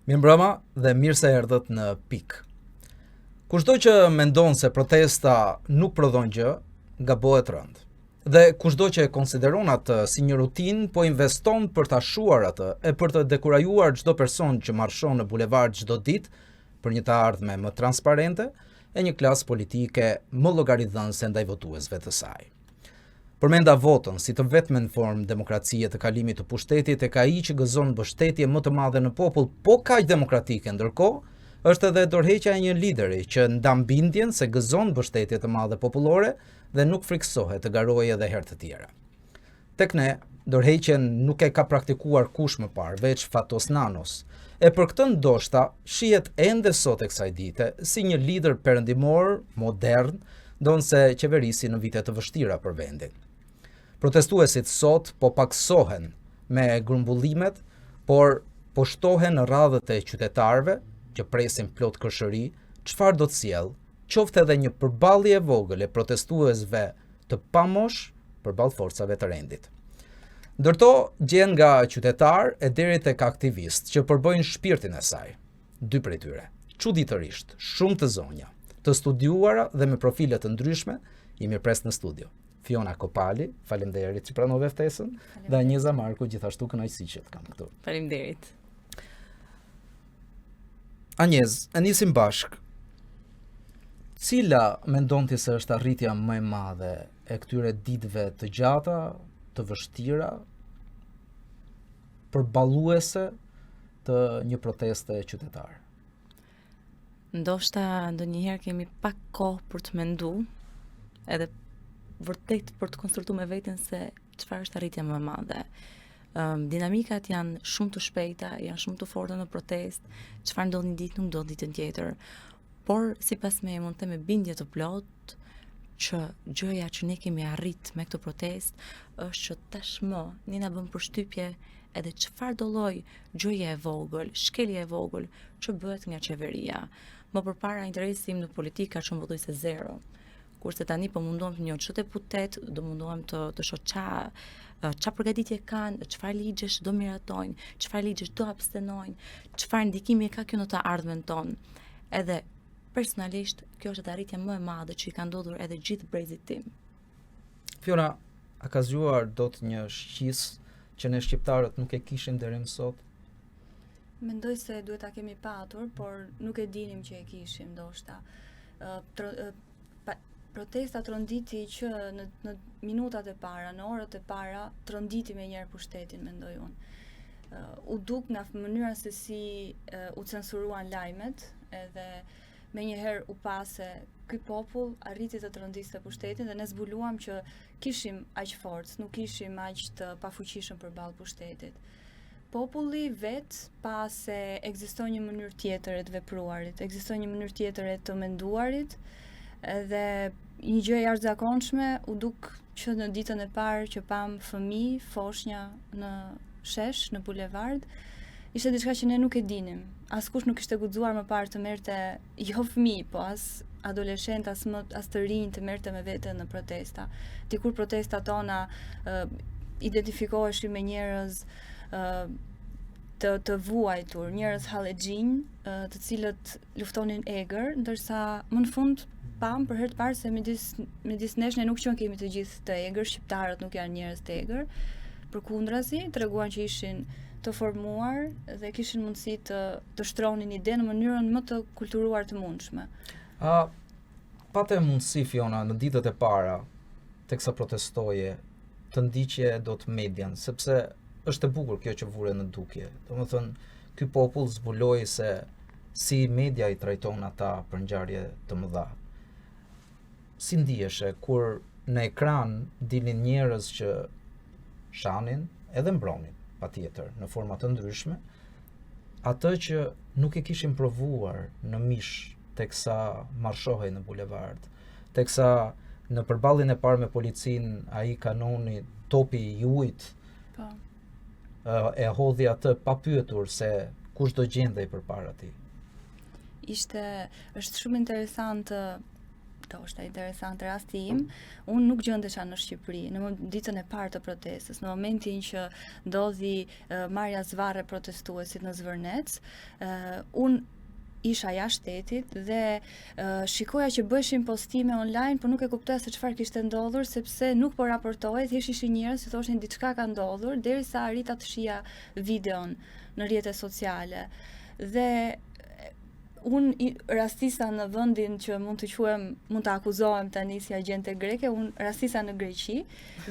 Mirëmbrëma dhe mirë se erdhët në Pik. Kushdo që mendon se protesta nuk prodhon gjë, gabohet rënd. Dhe kushdo që e konsideron atë si një rutinë, po investon për ta shuar atë e për të dekurajuar çdo person që marshon në bulevard çdo ditë për një të ardhme më transparente e një klasë politike më llogaridhënëse ndaj votuesve të saj. Përmenda votën si të vetmen formë demokracie të kalimit të pushtetit e ka ai që gëzon mbështetje më të madhe në popull, po kaq demokratike ndërkohë, është edhe dorëheqja e një lideri që ndan bindjen se gëzon mbështetje të madhe popullore dhe nuk friksohet të garojë edhe herë të tjera. Tek ne, dorëheqjen nuk e ka praktikuar kush më parë, veç Fatos Nanos, e për këtë ndoshta shihet ende sot e kësaj dite si një lider perëndimor, modern, ndonse qeverisi në vite të vështira për vendin. Protestuesit sot po paksohen me grumbullimet, por po shtohen në radhët e qytetarëve që presin plot kërshëri, çfarë do të sjellë, qoftë edhe një përballje e vogël e protestuesve të pamosh përballë forcave të rendit. Ndërto gjen nga qytetar e deri tek aktivist që përbëjnë shpirtin e saj. Dy prej tyre, çuditërisht, shumë të zonja, të studiuara dhe me profile të ndryshme, i mirëpres në studio. Fiona Kopali, faleminderit që pranove ftesën, dhe Anjeza Marku, gjithashtu kënaqësi që të kam këtu. Faleminderit. Anjez, e nisim bashk. Cila mendon ti se është arritja më e madhe e këtyre ditëve të gjata, të vështira, përballuese të një proteste qytetare? Ndoshta ndonjëherë kemi pak kohë për të menduar, edhe vërtet për të konsultuar me veten se çfarë është arritja më e madhe. Dinamikat janë shumë të shpejta, janë shumë të forta në protest, çfarë ndodh një ditë nuk ndodh ditën tjetër. Por sipas me mund të them me bindje të plot që gjëja që ne kemi arrit me këtë protest është që tashmë ne na bën përshtypje edhe çfarë do lloj gjëje e vogël, shkelje e vogël që bëhet nga qeveria. Më përpara interesi im në politikë ka qenë pothuajse zero. Kurse tani po mundohem të njoh ç'të deputet, do mundohem të shoh ç'a përgatitje kanë, çfarë ligjesh do miratojnë, çfarë ligjesh do abstenojnë, çfarë ndikimi ka kjo në të ardhmen tonë. Edhe personalisht kjo është arritja më e madhe që i ka ndodhur edhe gjithë brezit tim. Fiona, a ka zgjuar dot një shqis që ne shqiptarët nuk e kishim deri më sot? Mendoj se duhet ta kemi patur, por nuk e dinim që e kishim ndoshta. Protesta tronditi që në minutat e para, në orët e para, tronditi me njerë pushtetin, mendoj unë. U duk nga mënyra se si u censuruan lajmet, edhe me njëherë u pase ky popull arriti të trondiste pushtetin dhe ne zbuluam që kishim aq forcë, nuk kishim aq të pafuqishëm përballë pushtetit. Populli vet pa se ekziston një mënyrë tjetër e të vepruarit, ekziston një mënyrë tjetër e të menduarit, dhe një gjë e jashtëzakonshme u duk që në ditën e parë që pam fëmijë, foshnja në shesh, në bulevard, ishte diçka që ne nuk e dinim. Askush nuk ishte guxuar më parë të merrte jo fëmijë, po as adoleshent, as të rinj të merrte me vete në protesta. Dikur protestat tona identifikoheshin me njerëz të vuajtur, njerëz hallexhinj, të cilët luftonin egër, ndërsa më në fund pam për herë të parë se midis nesh ne nuk kemi të gjithë të egër, shqiptarët nuk janë njerëz të egër. Përkundrazi, treguan që ishin të formuar dhe kishin mundësi të shtronin ide në mënyrën më të kulturuar të mundshme. Patë mundësi, Fiona, në ditët e para, teksa protestoje, të ndiqje dot median, sepse është e bukur kjo që vure në dukje. Domethënë, ky popull zbuloi se si media i trajton ata për ngjarje të mëdha. Si ndihesh kur në ekran dilin njerëz që shanin edhe mbronin, patjetër, në forma të ndryshme, atë që nuk e kishin provuar në mish teksa marshohej në bulevard, teksa në përballjen e parë me policin ai kanoni topi i ujit, e hodhi atë pa pyetur se kush do gjendej përpara tij. Është shumë interesant Do është interesant rasti im, unë nuk gjendesha në Shqipëri, në ditën e parë të protestës, në momentin që ndodhi marrja zvarre protestuesit në Zvërnec, unë isha jashtë shtetit dhe shikoja që bëshin postime online, por nuk e kuptoja se çfarë kishte ndodhur, sepse nuk po raportohej, thjesht ishin njerëz që thoshin diçka ka ndodhur, derisa arrita të shija videon në rrjetet sociale. Dhe unë rastisa në vendin që mund të akuzohem tani si agjente greke, unë rastisa në Greqi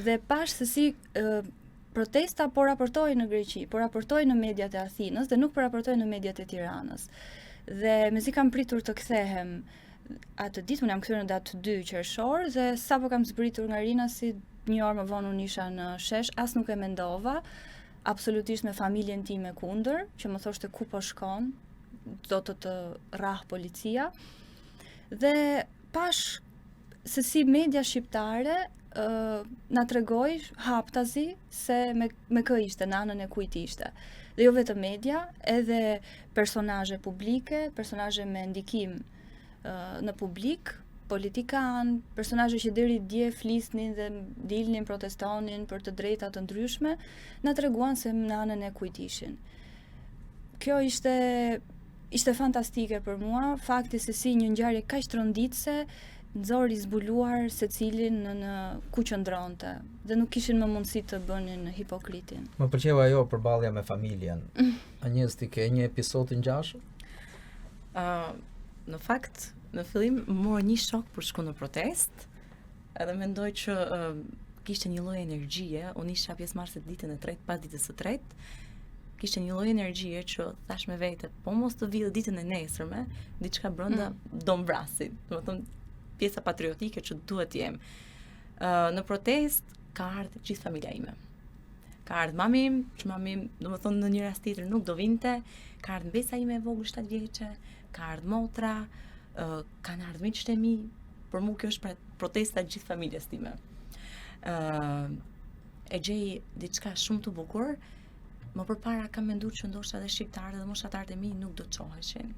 dhe pash se si protesta po raportoi në Greqi, po raportoi në mediat e Athinës dhe nuk po raportoi në mediat e Tiranës. Dhe mezi kam pritur të kthehem atë ditë, unë jam kthyer në datë 2 qershor dhe sapo kam zbritur nga Rina, si një orë më vonë unë isha në shesh, as nuk e mendova, absolutisht me familjen time kundër, që më thoshte ku po shkon, do të rrah policia. Dhe pash se si media shqiptare na tregoi haptazi se me kë ishte, në anën e kujt ishte. Dhe jo vetëm media, edhe personazhe publike, personazhe me ndikim në publik, politikan, personazhe që deri dje flisnin dhe dilnin protestonin për të drejta të ndryshme, na treguan se në anën e kujt ishin. Kjo ishte fantastike për mua, fakti se si një ngjarje kaq tronditse nxori zbuluar secilin në ku qëndronte dhe nuk kishin më mundësi të bënin hipokritin. Më pëlqeu ajo përballja me familjen. Anjes, ti ke një episod të ngjashëm? Në fakt, në fillim mor një shok për shku në protest, edhe mendoj që kishte një lloj energjie, unë isha pjesëmarrëse ditën e tretë, pas ditës së tretë, kishte një lloj energjie që thash me vete, po mos të vijë ditën e nesërme, diçka brenda do mbrasit. Domethënë pjesa patriotike që duhet të jem. Në protest ka ardhur gjithë familja ime. Ka ardhur mamim, që mamim, domethënë në një rast tjetër nuk do vinte, ka ardhur mbesa ime e vogël 7 vjeçe, ka ardhur motra, kanë ardhur miqtë e mi, për mua kjo është protesta e gjithë familjes time. E gjej diçka shumë të bukur. Më përpara kam menduar që ndoshta edhe shqiptarët dhe moshatarët e mi nuk do çoheshin.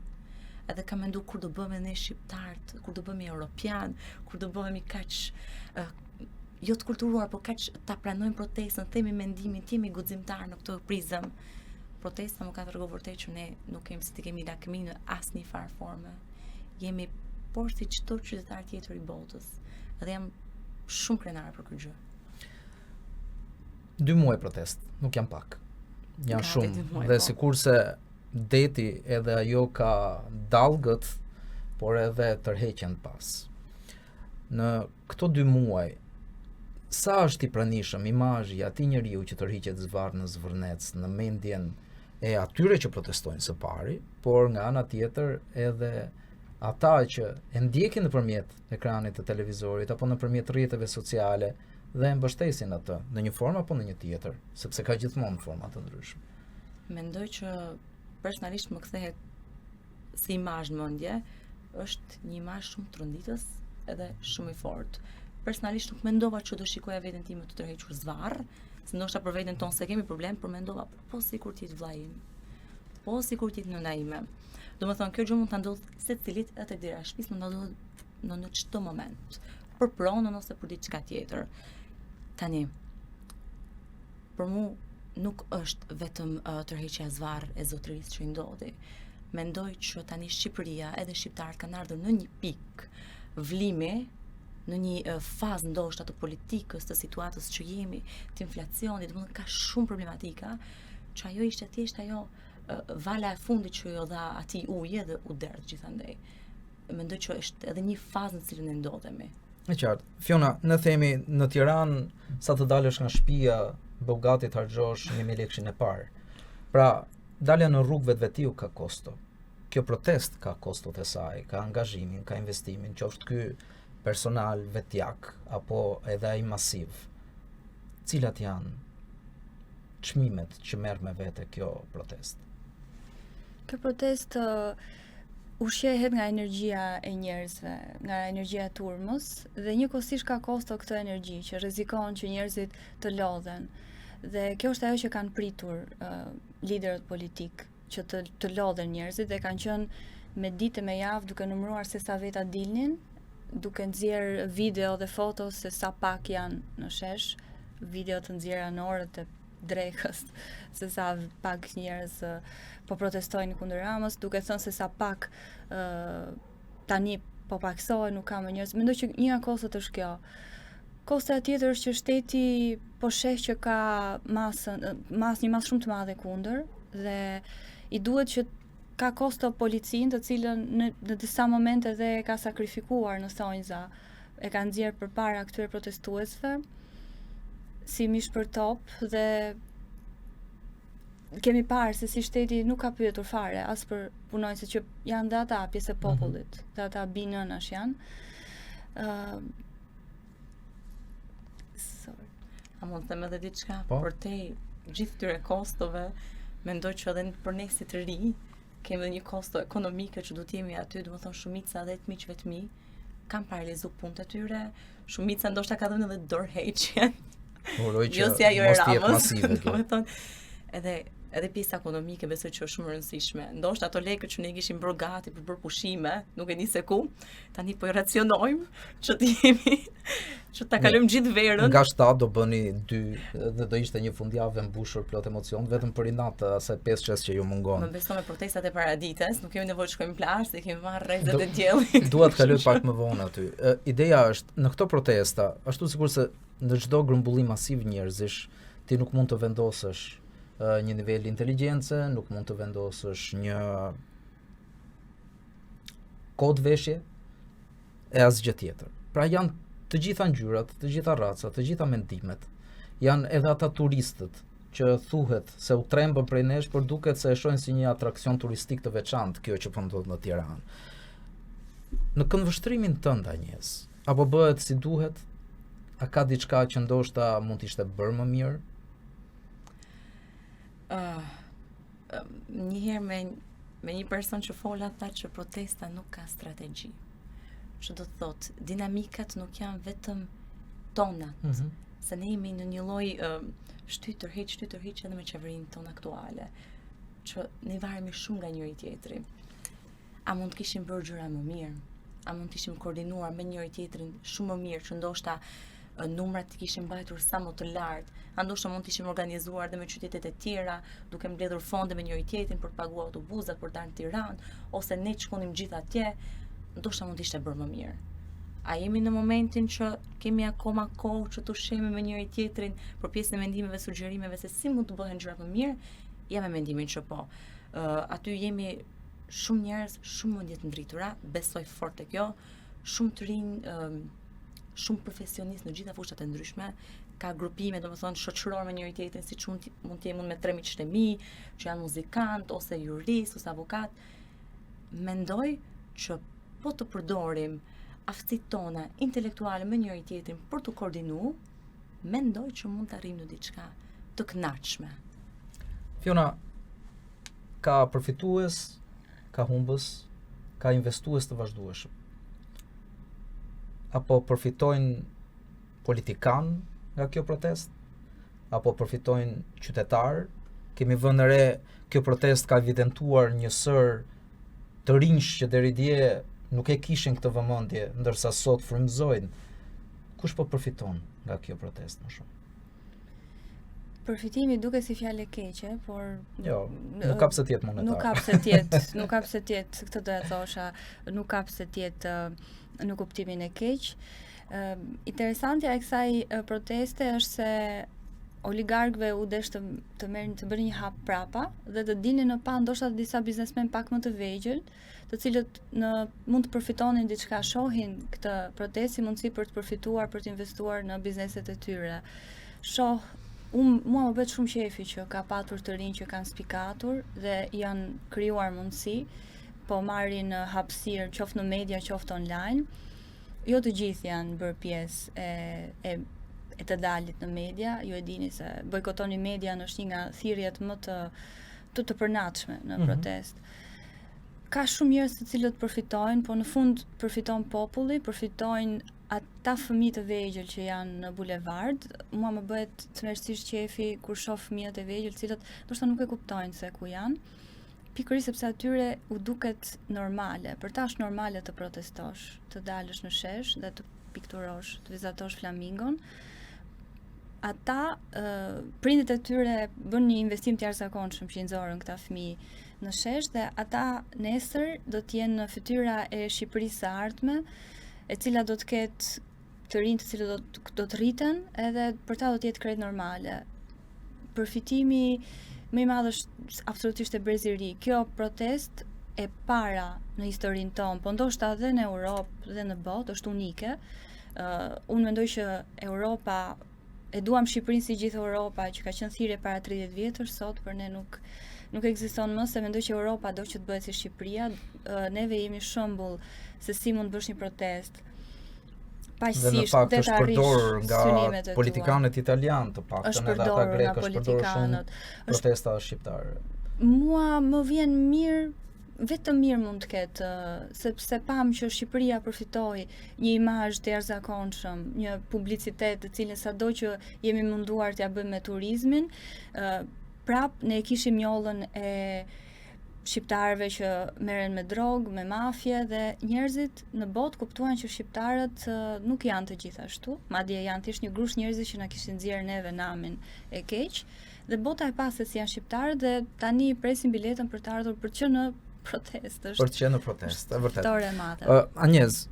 Edhe kam menduar kur do bëhemi ne shqiptarët, kur do bëhemi europian, kur do bëhemi kaq jo të kulturuar, por kaq ta pranojmë protestën, themi mendimin, të jemi guximtar në këtë prizëm. Protesta më ka treguar vërtet që ne nuk kemi si të kemi lakmi në asnjë farë forme. Jemi poshtë si çdo qytetar tjetër i botës. Dhe jam shumë krenare për këtë gjë. 2 muaj protest, nuk jam pak. Janë shumë, muaj, dhe po. sikurse deti edhe ajo ka dallgët, por edhe tërheqjen pas. Në këto 2 muaj, sa është i pranishëm imazhi i atij njeriu që tërhiqet zvarr në Zvërnec, në mendjen e atyre që protestojnë së pari, por nga ana tjetër edhe ata që e ndjekin nëpërmjet ekranit të televizorit apo nëpërmjet rrjeteve sociale dhe e mbështesin atë në një formë apo në një tjetër, sepse ka gjithmonë forma të ndryshme. Mendoj që personalisht më kthehet si imazh në mendje, është një imazh shumë tronditës edhe shumë i fortë. Personalisht nuk mendova që do shikoja veten time të tërhequr zvarr, se ndoshta për veten tonë se kemi problem, por mendova po sikur ti të vllai im. Po sikur ti të nëna ime. Domethënë kjo gjë mund ta ndodh secilit edhe tek dera e shtëpisë, mund ta ndodh në çdo moment, për pronën ose për diçka tjetër. Tani, për mua nuk është vetëm tërheqja zvarr e zotërisë që i ndodhi. Mendoj që tani Shqipëria edhe shqiptarët kanë ardhur në një pikë vlimi, në një fazë ndoshta të politikës, të situatës që jemi, të inflacionit, domethënë ka shumë problematika, që ajo ishte thjesht ajo vala e fundit që jo dha atij ujë dhe u derdh gjithandej. Mendoj që është edhe një fazë në cilën ne ndodhemi. E qartë. Fiona, ne themi në Tiranë sa të dalësh nga shtëpia, bëu gati të harxhosh 1000 lekëshin e parë. Pra, dalja në rrugë vetvetiu ka kosto. Kjo protest ka kostot e saj, ka angazhimin, ka investimin, qoftë ky personal, vetjak, apo edhe ai masiv. Cilat janë çmimet që merr me vete kjo protest? Kjo protest ushqehet nga energjia e njerëzve, nga energjia e turmës dhe njëkohësisht ka kosto këtë energji që rrezikon që njerëzit të lodhen. Dhe kjo është ajo që kanë pritur liderët politik, që të lodhen njerëzit dhe kanë qenë me ditë me javë duke numëruar se sa veta dilnin duke nxjerr video dhe foto se sa pak janë në shesh, video të nxjerra në orët e drekës, se sa pak njerëz po protestojnë kundër Ramës, duke thënë se sa pak tani po paksohen, nuk ka më njerëz. Mendoj që një nga kostat është kjo. Kosta tjetër është që shteti po sheh që ka një masë shumë të madhe kundër dhe i duhet që ka kosto policin të cilën në disa momente dhe ka sakrifikuar në thonjza, e ka nxjerr përpara këtyre protestuesve si mish për top dhe kemi parë se si shteti nuk ka pyetur fare as për punonjësit që janë dhe ata pjesë e popullit, dhe ata binënash janë. A mund të them edhe diçka për te gjithë këtyre kostove, mendoj që edhe për ne si të ri kemi edhe një kosto ekonomike që duhet jemi aty, domethënë shumica dhe të miqve të mi kanë paralizuar punët e tyre, shumica ndoshta ka dhënë edhe dorëheqje. Jo si ajo e Ramës, domethënë edhe pjesa ekonomike besoj që është shumë e rëndësishme. Ndoshta ato lekët që ne kishim bërë gati për bërë pushime, nuk e di se ku, tani po i racionojmë që të jemi që ta kalojmë gjithë verën. Nga 7 do bëni 2 dhe do ishte një fundjavë mbushur plot emocion, vetëm për inat asaj 5 që ju mungon. Më beson me protestat e paradites, nuk kemi nevojë të shkojmë plazh, se kemi marrë rrezet e diellit. Dua të kaloj pak më vonë aty. Ideja është në këto protesta, ashtu sikurse në çdo grumbullim masiv njerëzish, ti nuk mund të vendosësh një nivel inteligjencë, nuk mund të vendosësh një kod veshje e asgjë tjetër. Pra janë të gjitha ngjyrat, të gjitha racat, të gjitha mendimet. Janë edhe ata turistët që thuhet se u trembën prej nesh, por duket se e shohin si një atraksion turistik të veçantë kjo që po ndodh në Tiranë. Në këndvështrimin tënd Anjes, apo bëhet si duhet? A ka diçka që ndoshta mund të ishte bërë më mirë? Njëherë me një person që fola tha që protesta nuk ka strategji. Që do të thotë, dinamikat nuk janë vetëm tonat, se ne jemi në një lloj shtytërheq edhe me qeverinë tonë aktuale, që ne varemi shumë nga njëri tjetri. A mund të kishim bërë gjëra më mirë? A mund të kishim koordinuar me njëri tjetrin shumë më mirë, që ndoshta numrat të kishim mbajtur sa më të lartë, ndoshta mund të ishim organizuar dhe me qytetet e tjera, duke mbledhur fonde me njëri tjetrin për të paguar autobusat për të ardhur në Tiranë, ose ne të shkonim gjithë atje, ndoshta mund të ishte bërë më mirë. A jemi në momentin që kemi akoma kohë që të shemi me njëri tjetrin për pjesën e mendimeve, sugjerimeve se si mund të bëhen gjërat më mirë? Jam me mendimin që po. Aty jemi shumë njerëz, shumë mendje të ndritura, besoj fort te kjo, shumë të rinj, shumë profesionistë në gjitha fushat e ndryshme, ka grupime, domethënë shoqëror me njëri tjetrin, siç mund të jemi me 3 miq të mi, që janë muzikant ose jurist ose avokat. Mendoj që po të përdorim aftësitë tona intelektuale me njëri tjetrin për të koordinuar, mendoj që mund të arrijmë në diçka të kënaqshme. Fiona, ka përfitues, ka humbës, ka investues të vazhdueshëm. Apo përfitojnë politikan nga kjo protest? Apo përfitojnë qytetar? Kemi vënë re kjo protest ka evidentuar një sër të rinj që deri dje nuk e kishin këtë vëmendje, ndërsa sot frymëzojnë. Kush po përfiton nga kjo protest më shumë? Përfitimi duket si fjalë e keqe, por jo, nuk ka pse të jetë monetar. Nuk ka pse të jetë, nuk ka pse të jetë, këtë do e thosha, nuk ka pse të jetë në kuptimin e keq. Interesantja e kësaj proteste është se oligarkëve u desh të bënin një hap prapa dhe të dilnin në pa ndoshta disa biznesmen pak më të vegjël, të cilët mund të përfitonin diçka, shohin këtë protestë si mundësi për të përfituar, për të investuar në bizneset e tyre. Mua më bëhet shumë qefi që ka patur të rinj që kanë spikatur dhe janë krijuar mundësi, po marrin hapësirë qoftë në media, qoftë online. Jo të gjithë janë bërë pjesë e të dalit në media, ju e dini se bojkotoni media është një nga thirrjet më të përnaçme në protest. Ka shumë njerëz të cilët përfitojnë, po në fund përfiton populli, përfitojnë ata fëmijë të vegjël që janë në bulevard. Mua më bëhet tmerrsisht qefi kur shoh fëmijët e vegjël, të cilët ndoshta nuk e kuptojnë se ku janë, Pikërisht sepse atyre u duket normale, për ta është normale të protestosh, të dalësh në shesh dhe të pikturosh, të vizatosh flamingon. Ata, prindët e tyre bën një investim të jashtëzakonshëm që i nxorën këta fëmijë në shesh dhe ata nesër do të jenë në fytyra e Shqipërisë së ardhme, e cila do të ketë të rinj të cilët do të rriten, edhe për ta do të jetë krejt normale. Përfitimi më i madh është absolutisht e brezi ri. Kjo protest e para në historinë tonë, po ndoshta edhe në Europë dhe në botë është unike. Unë mendoj që Europa, e duam Shqipërinë si gjithë Europa, që ka qenë thirrje para 30 vjetësh, sot për ne nuk ekziston më, se mendoj që Europa do që të bëhet si Shqipëria. Neve jemi shembull se si mund të bësh një protest dhe në fakt është përdorur nga politikanët italianë të paktën, edhe ata grekë është përdorur shumë protesta shqiptare. Mua më vjen mirë, vetëm mirë mund të ketë, sepse pam që Shqipëria përfitoi një imazh të jashtëzakonshëm, një publicitet të cilën sado që jemi munduar t'ja bëjmë me turizmin, prap ne kishim njollën e shqiptarëve që merren me drogë, me mafje, dhe njerëzit në botë kuptuan që shqiptarët nuk janë të gjithashtu, madje janë thjesht një grush njerëzish që na kishin nxjerrë neve namin e keq, dhe bota e pa se si janë shqiptarët dhe tani presin biletën për të ardhur për të qenë në protestë. Për të qenë në protestë, e vërtet. Fitore e madhe. Anjez,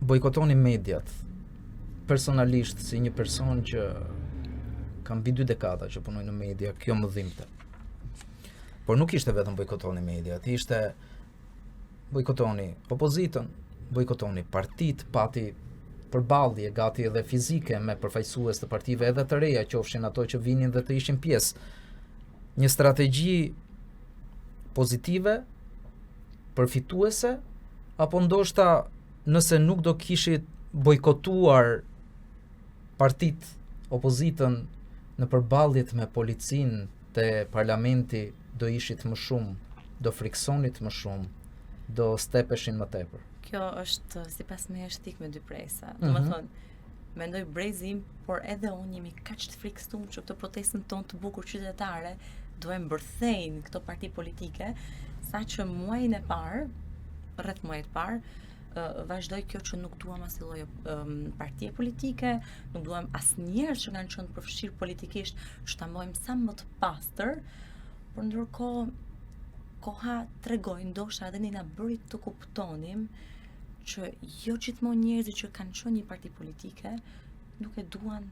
bojkotoni mediat personalisht si një person që kam mbi 2 dekada që punoj në media, kjo më dhimbte. Por nuk ishte vetëm bojkotoni mediat, ishte bojkotoni opozitën, bojkotoni partit, pati përballje gati edhe fizike me përfaqësues të partive edhe të reja, qofshin ato që vinin dhe të ishin pjesë. Një strategji pozitive, përfituese, apo ndoshta nëse nuk do kishit bojkotuar partit opozitën në përballjet me policinë te parlamenti, do ishit më shumë, do friksonit më shumë, do stepeshin më tepër. Kjo është sipas me është tik me dy presa. Domethënë, mendoj brezim, por edhe unë jemi kaq të friksuar që këtë protestën tonë të bukur qytetare do e mbërthejnë këto parti politike, saqë muajin e parë, rreth muajit të parë, vazhdoi kjo që nuk duam asnjë lloj partie politike, nuk duam asnjëherë që kanë qenë përfshirë politikisht, që ta mbajmë sa më të pastër. Por ndërkohë koha tregoi, ndoshta edhe ne na bëri të kuptonim që jo gjithmonë njerëzit që kanë qenë një parti politike nuk e duan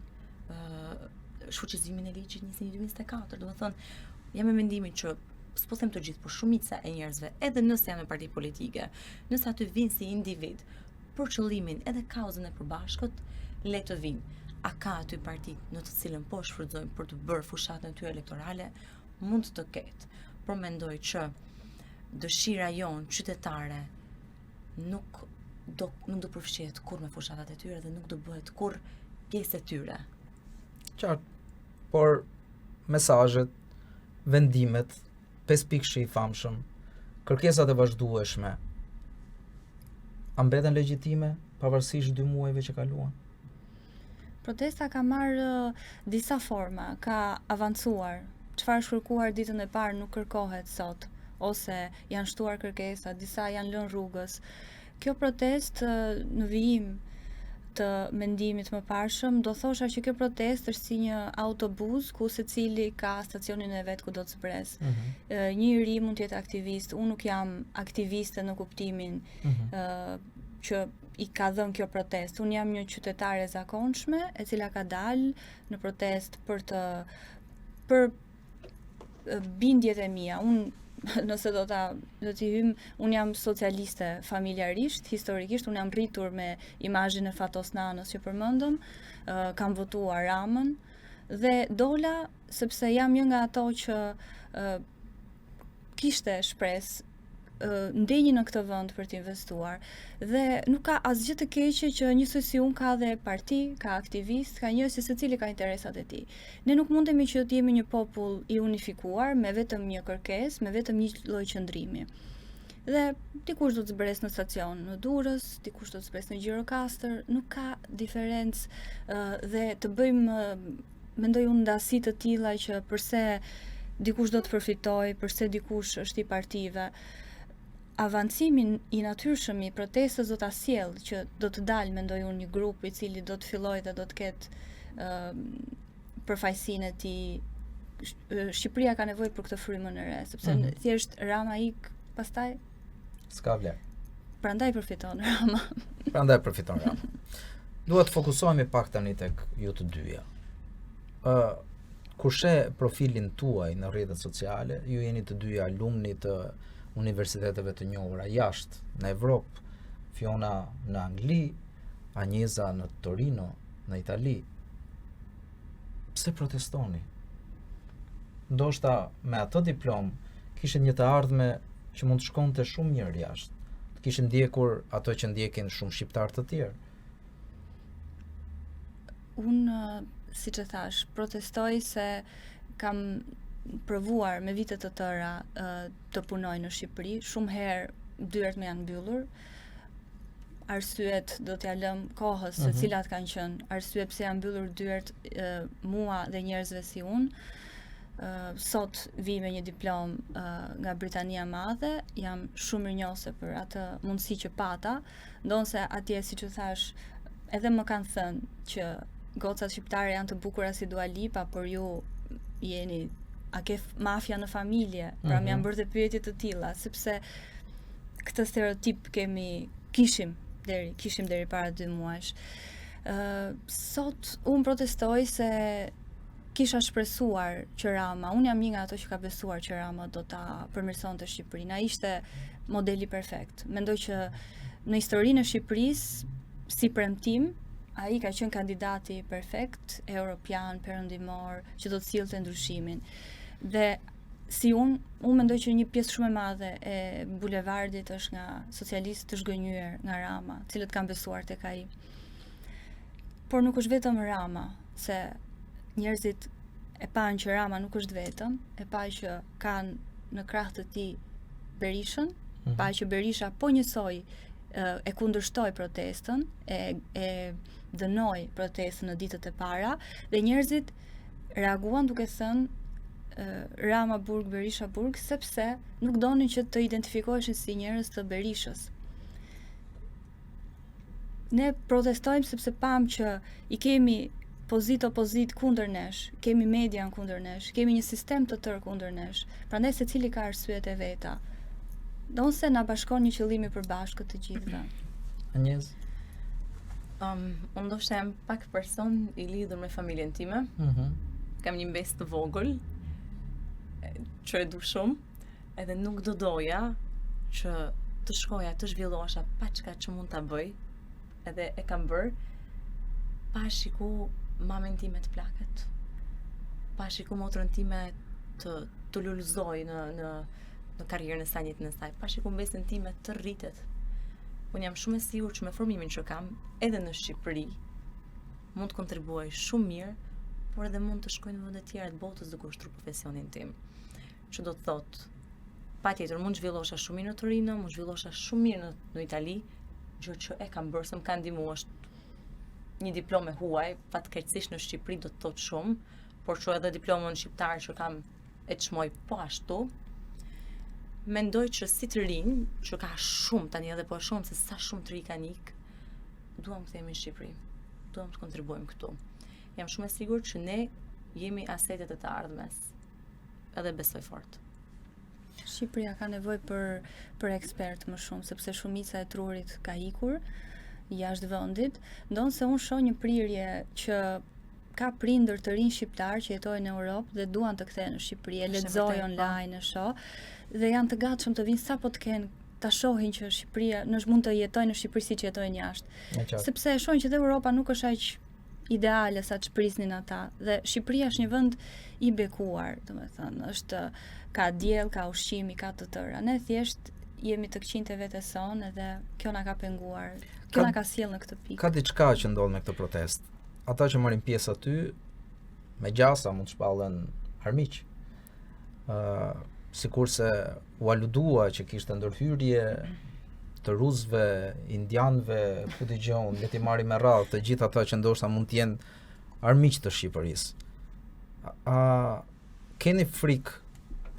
shfuqizimin e ligjit 2124. Domethënë, jam me mendimin që s'po them të gjithë, por shumica e njerëzve, edhe nëse janë në parti politike, nëse aty vinë si individ për qëllimin edhe kauzën e përbashkët, le të vinë. A ka aty parti në të cilën po shfrytëzojnë për të bërë fushatën e tyre elektorale? Mund të ketë, por mendoj që dëshira jonë qytetare nuk do përfshihet kur me fushatat e tyre dhe nuk do bëhet kur pjesë e tyre. Qartë, por mesazhet, vendimet, 5 pikë i famshëm, kërkesat e vazhdueshme, a mbeten legjitime pavarësisht 2 muajve që kaluan? Protesta ka marrë disa forma, ka avancuar. Çfarë shkërkuar ditën e parë nuk kërkohet sot, ose janë shtuar kërkesa, disa janë lënë rrugës. Kjo protest në vijim të mendimit më parshëm, do thosha që kjo protest është si një autobus ku secili ka stacionin e vet ku do të zbres. Një i ri mund të jetë aktivist, unë nuk jam aktiviste në kuptimin që i ka dhënë kjo protest. Unë jam një qytetare e zakonshme, e cila ka dalë në protest për bindjet e mia. Unë nëse do t'i hym, unë jam socialiste familjarisht, historikisht, unë jam rritur me imazhin e Fatos Nanës që përmendëm, kam votuar Ramën dhe dola sepse jam një nga ato që kishte shpresë ndenjë në këtë vend për të investuar dhe nuk ka asgjë të keqe që njësoj si unë ka dhe parti, ka aktivist, ka njerëz se secili ka interesat e tij. Ne nuk mundemi që të jemi një popull i unifikuar me vetëm një kërkesë, me vetëm një lloj qëndrimi. Dhe dikush do të zbres në stacion në Durrës, dikush do të zbres në Gjirokastër, nuk ka diferencë dhe të bëjmë, mendoj unë, ndasi të tilla që përse dikush do të përfitoj, përse dikush është i partive. Avancimin i natyrshëm i protestës do ta sjell që do të dalë, mendoj unë, një grup i cili do të fillojë dhe do të ketë përfaqësinë e tij. Shqipëria ka nevojë për këtë frymën e re, sepse thjesht Rama ik, pastaj s'ka vlerë. Prandaj përfiton Rama. Duhet të fokusohemi pak tani tek ju të dyja. Kur sheh profilin tuaj në rrjetet sociale, ju jeni të dyja alumni të universiteteve të njohura jashtë, në Evropë, Fiona në Angli, Anjeza në Torino, në Itali. Pse protestoni? Ndoshta me atë diplomë kishin një të ardhme që mund të shkonte shumë mirë jashtë. Të kishin ndjekur ato që ndjekin shumë shqiptar të tjerë. Unë, siç e thash, protestoj se kam provuar me vite të tëra të punoj në Shqipëri. Shumë herë dyert më janë mbyllur. Arsyet do t'ja lëm kohës se cilat kanë qenë. Arsyet pse janë mbyllur dyert mua dhe njerëzve si unë. Sot vi me një diplomë nga Britania e Madhe, jam shumë mirënjohëse për atë mundësi që pata, ndonse atje, siç u thash, edhe më kanë thënë që gocat shqiptare janë të bukura si Dua Lipa, por ju jeni, a ke mafia në familje, pra më janë bërë dhe pyetje të tilla, sepse këtë stereotip kishim deri para 2 muajsh. Sot unë protestoj se kisha shpresuar që Rama, unë jam një nga ato që ka besuar që Rama do ta përmirësonte Shqipërinë. Ai ishte modeli perfekt. Mendoj që në historinë e Shqipërisë, si premtim, ai ka qenë kandidati perfekt, europian, perëndimor, që do të sillte ndryshimin. Dhe si unë mendoj që një pjesë shumë e madhe e bulevardit është nga socialistë të zhgënjyer nga Rama, cilët kanë besuar tek ai. Por nuk është vetëm Rama, se njerëzit e panë që Rama nuk është vetëm, e pa që kanë në krah të tij Berishën, pa që Berisha po njësoj e kundërshtoi protestën, e dënoi protestën në ditët e para, dhe njerëzit reaguan duke thënë Rama burg, Berisha burg, sepse nuk donin që të identifikoheshin si njerëz të Berishës. Ne protestojmë sepse pam që i kemi opozit kundër nesh, kemi median kundër nesh, kemi një sistem të tërë kundër nesh, prandaj secili ka arsyet e veta. Donse na bashkon një qëllim i përbashkët të gjithëve. Anjez? Unë ndoshta jam pak person i lidhur me familjen time. Kam një mbes të vogël, që e du shumë, edhe nuk do doja që të shkoja të zhvillohesha pa çka që mund ta bëj, edhe e kam bërë, pa shiku mamën time të plaket, pa shiku motrën time të lullëzoj në karrierën e saj, jetën e saj, pa shiku mbesën time të rritet. Unë jam shumë e sigurt që me formimin që kam, edhe në Shqipëri, mund të kontribuoj shumë mirë, por edhe mund të shkoj në vende të tjera të botës duke ushtruar profesionin tim. Që do të thotë, patjetër mund zhvillohesha shumë mirë në Torino, mund zhvillohesha shumë mirë në Itali, gjë që e kam bërë, se më ka ndihmuar një diplomë e huaj, fatkeqësisht në Shqipëri do të thotë shumë, por që edhe diplomën shqiptare që kam e çmoj po ashtu. Mendoj që si të rinj, që ka shumë tani edhe po shumë se sa shumë të rinj kanë ikë, duam të kthehemi në Shqipëri. Duam të kontribuojmë këtu. Jam shumë e sigurt që ne jemi asetet e të ardhmes. Edhe besoj fort. Shqipëria ka nevojë për ekspert më shumë, sepse shumica e trurit ka ikur jashtë vendit, ndonse unë shoh një prirje që ka prindër të rinj shqiptar që jetojnë në Europë dhe duan të kthehen në Shqipëri, e lexoj online, e shoh, dhe janë të gatshëm të vinë sapo të kenë ta shohin që Shqipëria mund të jetojnë në Shqipëri siç jetojnë jashtë. Sepse e shohin që dhe Europa nuk është aq ideale sa të shprisnin ata, dhe Shqipëria është një vend i bekuar, domethënë, ka diell, ka ushqimi, ka të tëra. Ne thjesht jemi të këqinjtë vetes sonë dhe kjo na ka penguar. Kjo na ka sjellë në këtë pikë. Ka diçka që ndodh me këtë protest. Ata që marrin pjesë aty me gjasa mund të shpallen armiq. Sikurse u aludua që kishte ndërhyrje të rusëve, indianëve, ku dëgjon, le të marrim me radhë të gjithë ata që ndoshta mund të jenë armiq të Shqipërisë. Keni frikë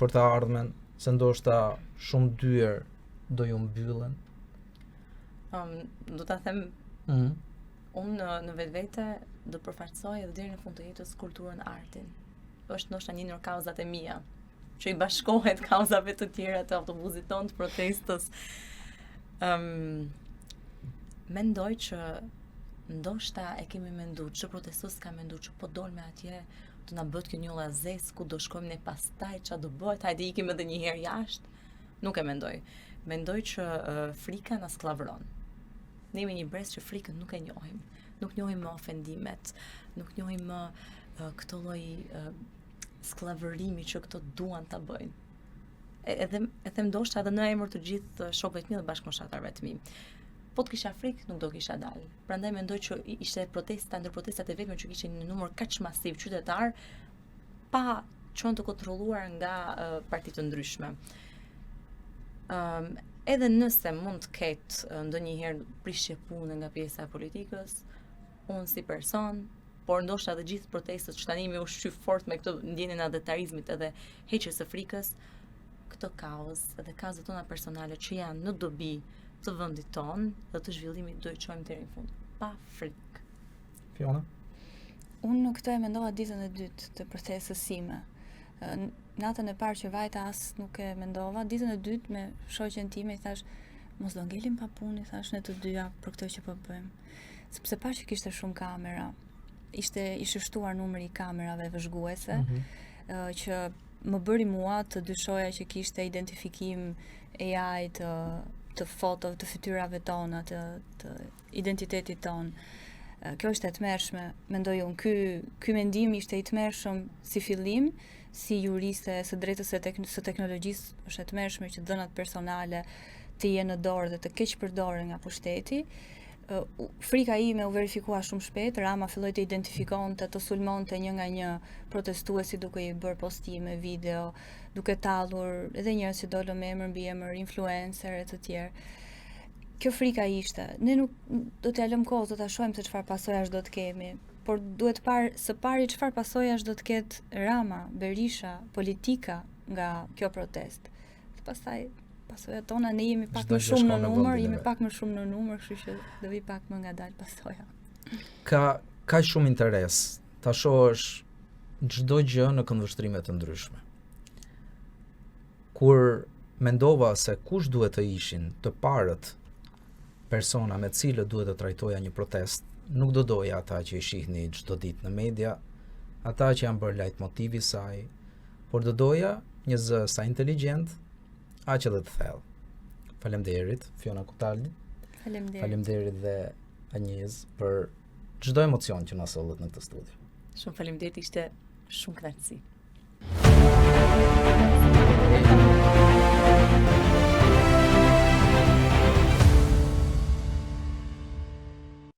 për të ardhmen, se ndoshta shumë dyer do ju mbyllen? Do ta them, unë në vetvete do përfaqësoj edhe deri në fund të jetës kulturën, artin. Është ndoshta një ndër kauzat e mia, që i bashkohet kauzave të tjera të autobusit tonë, të protestës. Mendoj që ndoshta e kemi menduar, që protestues ka menduar që po dol me atje do na bëhet kjo një llazes ku do shkojmë ne pastaj, ç'a do bëhet, hajde ikim edhe një herë jashtë. Nuk e mendoj. Mendoj që frika na skllavëron. Ne jemi një brez që frikën nuk e njohim. Nuk njohim më ofendimet, nuk njohim më këto lloj skllavërimi që këto duan ta bëjnë. E them ndoshta edhe në emër të gjithë shokëve të mi dhe bashkëmoshatarëve të mi. Po të kisha frikë, nuk do kisha dalë. Prandaj mendoj që ishte protesta, ndër protestat e vetme që kishin një numër kaq masiv qytetar, pa qenë të kontrolluar nga parti të ndryshme. Edhe nëse mund të ketë ndonjëherë prishje pune nga pjesa e politikës, unë si person, por ndoshta edhe gjithë protestët që tani me u shqyr fort me këtë ndjenjen e adetarizmit edhe heqjes së frikës, këto kauzë edhe kauzat tona personale që janë në dobi të vendit ton dhe të zhvillimit do i çojmë deri në fund, pa frikë. Fiona? Unë në këtë e mendova ditën e dytë të protestës sime. Natën e parë që vajta as nuk e mendova, ditën e dytë me shoqen time i thash, mos do ngelim pa punë, i thash ne të dyja për këtë që po bëjmë. Sepse pa që kishte shumë kamera, ishte i shtuar numri i kamerave vëzhguese, që më bëri mua të dyshoja që kishte identifikim AI të foto, të fytyrave tona, të identitetit ton. Kjo është e tmerrshme, mendoj unë. Ky mendim ishte i tmerrshëm si fillim, si juriste së drejtës së teknologjisë është e tmerrshme që dhënat personale të jenë në dorë dhe të keq përdoren nga pushteti. Frika ime u verifikua shumë shpejt, Rama filloi të identifikonte, të sulmonte një nga një protestuesi duke i bërë postime, video, duke tallur edhe njerëz që dolën me emër mbi emër, influencer e të tjerë. Kjo frika ishte. Ne nuk do t'ja lëm kohë, do ta shohim se çfarë pasojash do të kemi, por duhet së pari çfarë pasojash do të ketë Rama, Berisha, politika nga kjo protest. Pastaj pasojat tona ne jemi pak më shumë në numër, kështu që do vi pak më ngadalë pasoja. Ka shumë interes ta shohësh çdo gjë në këndvështrime të ndryshme. Kur mendova se kush duhet të ishin të parët persona me të cilët duhet të trajtoja një protest, nuk do doja ata që i shihni çdo ditë në media, ata që janë bërë lejtmotivi i saj, por do doja një zë sa inteligjent, aq edhe të thellë. Faleminderit Fiona Kutaldi. Faleminderit dhe Anjez për çdo emocion që na sollët në këtë studio. Shumë faleminderit, ishte shumë kënaqësi.